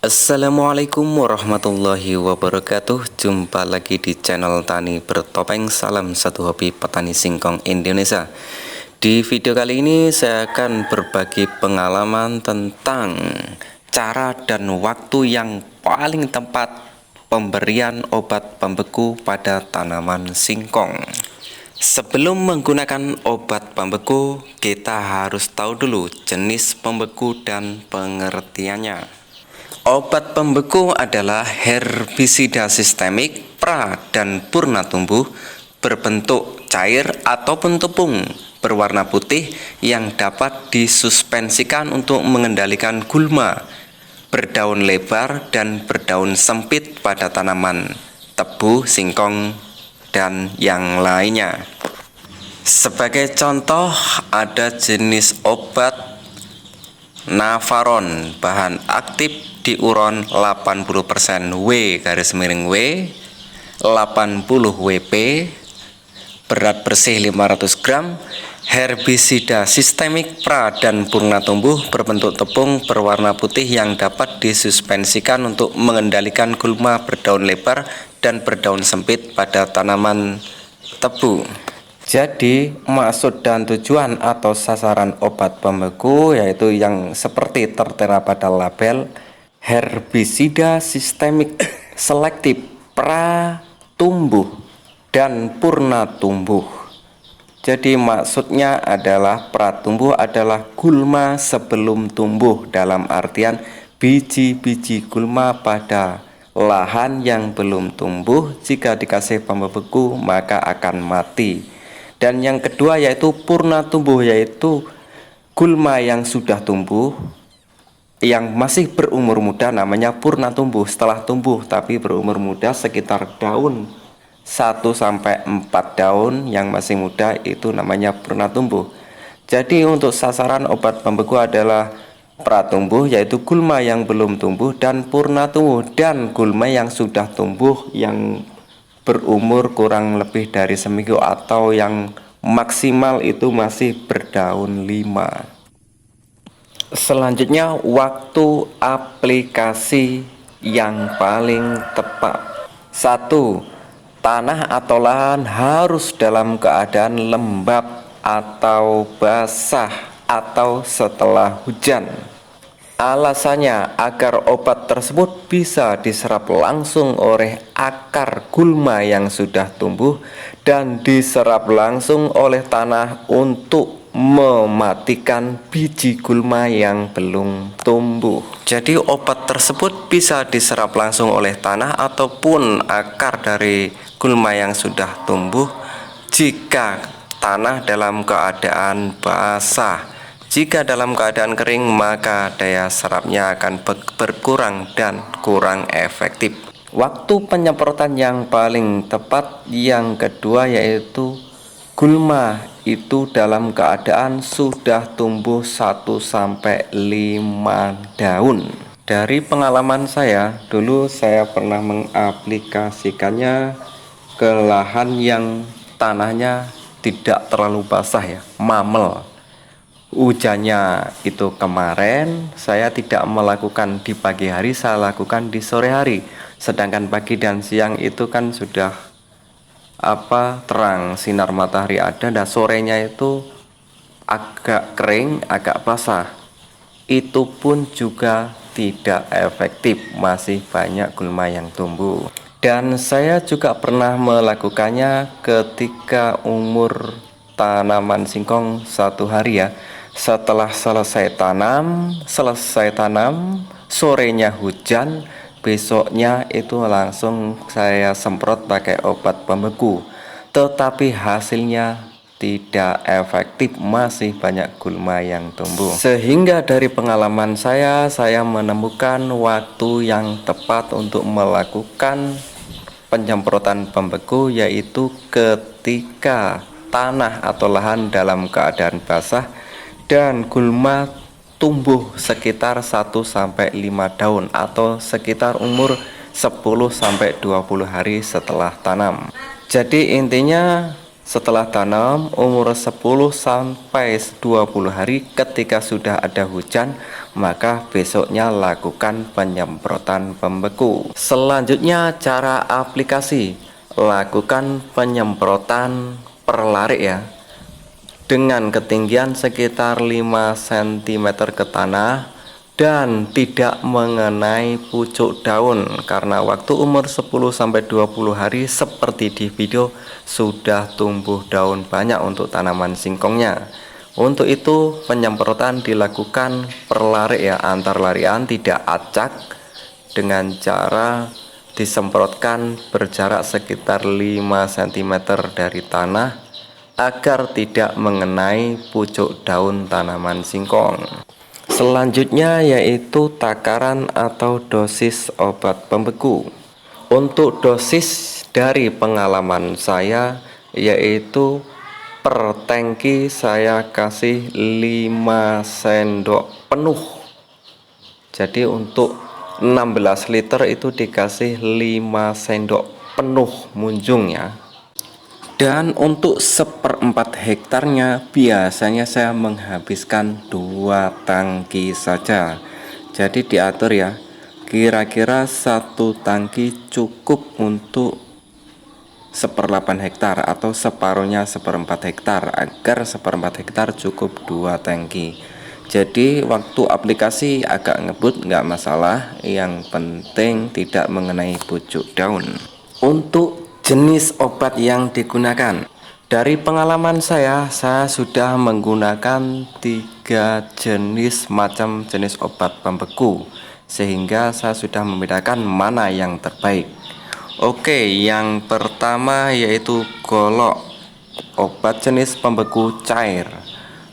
Assalamualaikum warahmatullahi wabarakatuh. Jumpa lagi di channel Tani Bertopeng. Salam satu hobi petani singkong Indonesia. Di video kali ini saya akan berbagi pengalaman tentang cara dan waktu yang paling tepat pemberian obat pembeku pada tanaman singkong. Sebelum menggunakan obat pembeku, kita harus tahu dulu jenis pembeku dan pengertiannya. Obat pembeku adalah herbisida sistemik, pra dan purna tumbuh, berbentuk cair ataupun tepung, berwarna putih yang dapat disuspensikan untuk mengendalikan gulma, berdaun lebar dan berdaun sempit pada tanaman, tebu, singkong, dan yang lainnya. Sebagai contoh, ada jenis obat Navaron, bahan aktif diuron 80% W garis miring W, 80 WP, berat bersih 500 gram, herbisida sistemik pra dan purna tumbuh, berbentuk tepung, berwarna putih yang dapat disuspensikan untuk mengendalikan gulma, berdaun lebar dan berdaun sempit pada tanaman tebu. Jadi maksud dan tujuan atau sasaran obat pembeku yaitu yang seperti tertera pada label herbisida sistemik selektif pra tumbuh dan purna tumbuh. Jadi maksudnya adalah pra tumbuh adalah gulma sebelum tumbuh, dalam artian biji-biji gulma pada lahan yang belum tumbuh jika dikasih pembeku maka akan mati. Dan yang kedua yaitu purna tumbuh, yaitu gulma yang sudah tumbuh, yang masih berumur muda namanya purna tumbuh. Setelah tumbuh tapi berumur muda sekitar daun 1-4 daun yang masih muda itu namanya purna tumbuh. Jadi untuk sasaran obat pembeku adalah pratumbuh yaitu gulma yang belum tumbuh, dan purna tumbuh dan gulma yang sudah tumbuh yang berumur kurang lebih dari seminggu atau yang maksimal itu masih berdaun 5. Selanjutnya waktu aplikasi yang paling tepat. 1. Tanah atau lahan harus dalam keadaan lembab atau basah atau setelah hujan. Alasannya agar obat tersebut bisa diserap langsung oleh akar gulma yang sudah tumbuh dan diserap langsung oleh tanah untuk mematikan biji gulma yang belum tumbuh. Jadi obat tersebut bisa diserap langsung oleh tanah ataupun akar dari gulma yang sudah tumbuh jika tanah dalam keadaan basah. Jika dalam keadaan kering maka daya serapnya akan berkurang dan kurang efektif. Waktu penyemprotan yang paling tepat yang kedua yaitu gulma itu dalam keadaan sudah tumbuh 1-5 daun. Dari pengalaman saya, dulu saya pernah mengaplikasikannya ke lahan yang tanahnya tidak terlalu basah ya, mamel. Hujannya itu kemarin saya tidak melakukan di pagi hari, saya lakukan di sore hari. Sedangkan pagi dan siang itu kan sudah terang, sinar matahari ada, dan sorenya itu agak kering, agak basah. Itu pun juga tidak efektif, masih banyak gulma yang tumbuh. Dan saya juga pernah melakukannya ketika umur tanaman singkong 1 hari ya. Setelah selesai tanam, sorenya hujan, besoknya itu langsung saya semprot pakai obat pembeku. Tetapi hasilnya tidak efektif, masih banyak gulma yang tumbuh. Sehingga dari pengalaman saya menemukan waktu yang tepat untuk melakukan penyemprotan pembeku yaitu ketika tanah atau lahan dalam keadaan basah dan gulma tumbuh sekitar 1-5 daun atau sekitar umur 10-20 hari setelah tanam. Jadi intinya setelah tanam umur 10-20 hari ketika sudah ada hujan maka besoknya lakukan penyemprotan pembeku. Selanjutnya cara aplikasi, lakukan penyemprotan per larik ya, dengan ketinggian sekitar 5 cm ke tanah dan tidak mengenai pucuk daun, karena waktu umur 10-20 hari seperti di video sudah tumbuh daun banyak untuk tanaman singkongnya. Untuk itu penyemprotan dilakukan per larik ya, antar larian, tidak acak, dengan cara disemprotkan berjarak sekitar 5 cm dari tanah agar tidak mengenai pucuk daun tanaman singkong. Selanjutnya yaitu takaran atau dosis obat pembeku. Untuk dosis dari pengalaman saya yaitu per tangki saya kasih 5 sendok penuh. Jadi untuk 16 liter itu dikasih 5 sendok penuh munjung ya. Dan untuk 1/4 hektarnya biasanya saya menghabiskan 2 tangki saja. Jadi diatur ya, kira-kira 1 tangki cukup untuk 1/8 hektar atau separuhnya 1/4 hektar, agar 1/4 hektar cukup 2 tangki. Jadi waktu aplikasi agak ngebut nggak masalah, yang penting tidak mengenai pucuk daun. Untuk jenis obat yang digunakan, dari pengalaman saya sudah menggunakan 3 jenis obat pembeku, sehingga saya sudah membedakan mana yang terbaik. Oke, yang pertama yaitu golok, obat jenis pembeku cair.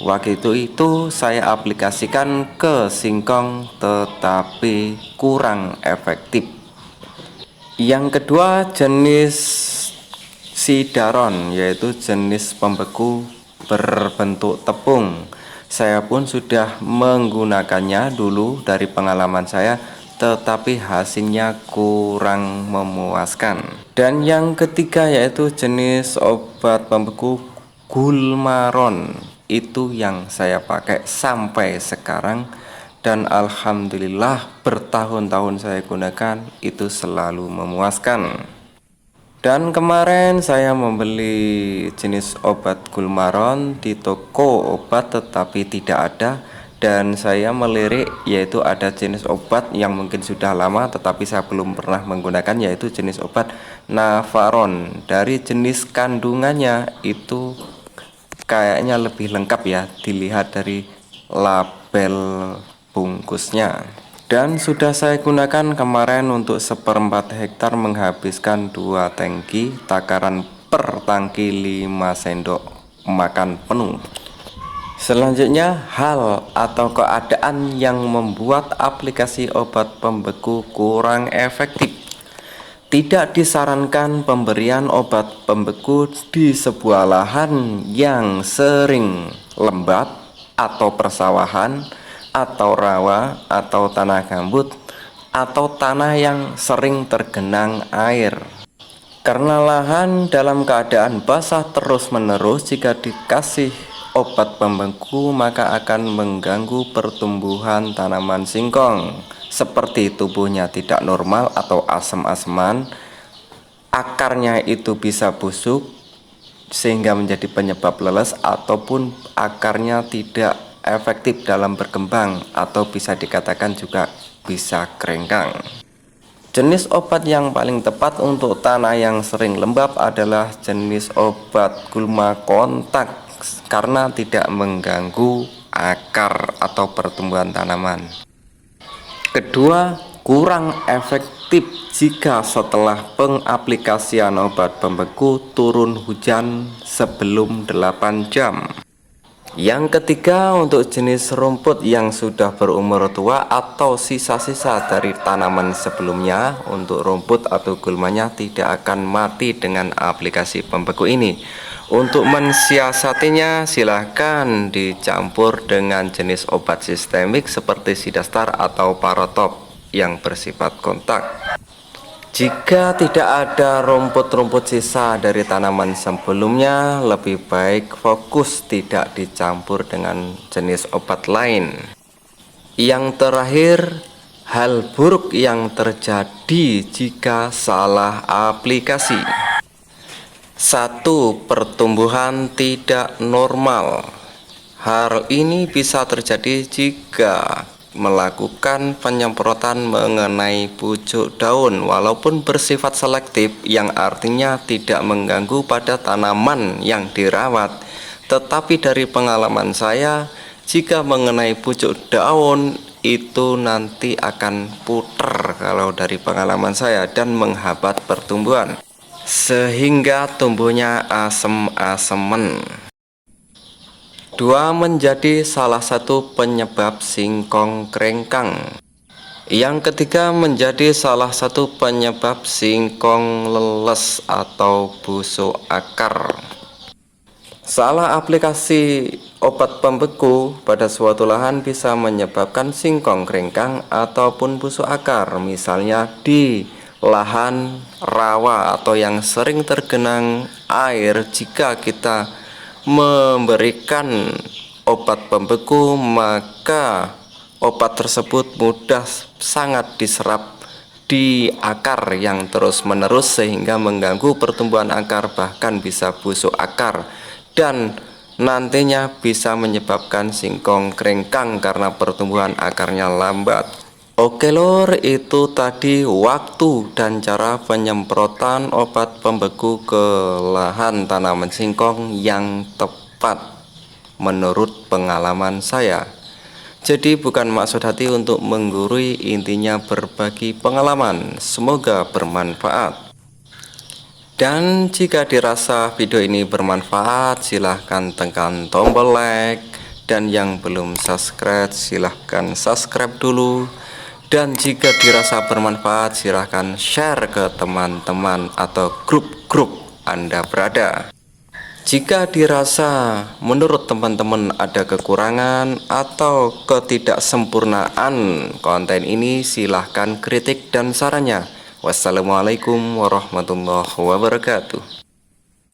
Waktu itu saya aplikasikan ke singkong tetapi kurang efektif. Yang kedua jenis sidaron, yaitu jenis pembeku berbentuk tepung. Saya pun sudah menggunakannya dulu dari pengalaman saya, tetapi hasilnya kurang memuaskan. Dan yang ketiga yaitu jenis obat pembeku Gulmaron, itu yang saya pakai sampai sekarang. Dan alhamdulillah bertahun-tahun saya gunakan, itu selalu memuaskan. Dan kemarin saya membeli jenis obat Gulmaron di toko obat tetapi tidak ada, dan saya melirik yaitu ada jenis obat yang mungkin sudah lama tetapi saya belum pernah menggunakan, yaitu jenis obat Navaron. Dari jenis kandungannya itu kayaknya lebih lengkap ya, dilihat dari label bungkusnya. Dan sudah saya gunakan kemarin untuk 1/4 hektar, menghabiskan 2 tangki, takaran per tangki 5 sendok makan penuh. Selanjutnya hal atau keadaan yang membuat aplikasi obat pembeku kurang efektif. Tidak disarankan pemberian obat pembeku di sebuah lahan yang sering lembab atau persawahan atau rawa atau tanah gambut atau tanah yang sering tergenang air. Karena lahan dalam keadaan basah terus-menerus, jika dikasih obat pembeku maka akan mengganggu pertumbuhan tanaman singkong, seperti tubuhnya tidak normal atau asem-aseman, akarnya itu bisa busuk sehingga menjadi penyebab leles, ataupun akarnya tidak efektif dalam berkembang, atau bisa dikatakan juga bisa kerengkang. Jenis obat yang paling tepat untuk tanah yang sering lembab adalah jenis obat gulma kontak, karena tidak mengganggu akar atau pertumbuhan tanaman. Kedua, kurang efektif jika setelah pengaplikasian obat pembeku turun hujan sebelum 8 jam. Yang ketiga, untuk jenis rumput yang sudah berumur tua atau sisa-sisa dari tanaman sebelumnya, untuk rumput atau gulmanya tidak akan mati dengan aplikasi pembeku ini. Untuk mensiasatinya silahkan dicampur dengan jenis obat sistemik seperti Sidastar atau Parotop yang bersifat kontak. Jika tidak ada rumput-rumput sisa dari tanaman sebelumnya, lebih baik fokus tidak dicampur dengan jenis obat lain. Yang terakhir, hal buruk yang terjadi jika salah aplikasi. 1. Pertumbuhan tidak normal. Hal ini bisa terjadi jika melakukan penyemprotan mengenai pucuk daun walaupun bersifat selektif, yang artinya tidak mengganggu pada tanaman yang dirawat. Tetapi dari pengalaman saya, jika mengenai pucuk daun itu nanti akan puter kalau dari pengalaman saya, dan menghambat pertumbuhan sehingga tumbuhnya asem-asemen. 2. Menjadi salah satu penyebab singkong krengkang. Yang ketiga, menjadi salah satu penyebab singkong leles atau busuk akar. Salah aplikasi obat pembeku pada suatu lahan bisa menyebabkan singkong krengkang ataupun busuk akar. Misalnya di lahan rawa atau yang sering tergenang air, jika kita memberikan obat pembeku, maka obat tersebut mudah sangat diserap di akar yang terus-menerus sehingga mengganggu pertumbuhan akar, bahkan bisa busuk akar, dan nantinya bisa menyebabkan singkong krengkang karena pertumbuhan akarnya lambat. Oke lor, itu tadi waktu dan cara penyemprotan obat pembeku ke lahan tanaman singkong yang tepat menurut pengalaman saya. Jadi bukan maksud hati untuk menggurui, intinya berbagi pengalaman. Semoga bermanfaat. Dan jika dirasa video ini bermanfaat, silahkan tekan tombol like. Dan yang belum subscribe, silahkan subscribe dulu. Dan jika dirasa bermanfaat, silahkan share ke teman-teman atau grup-grup Anda berada. Jika dirasa menurut teman-teman ada kekurangan atau ketidaksempurnaan konten ini, silahkan kritik dan sarannya. Wassalamualaikum warahmatullahi wabarakatuh.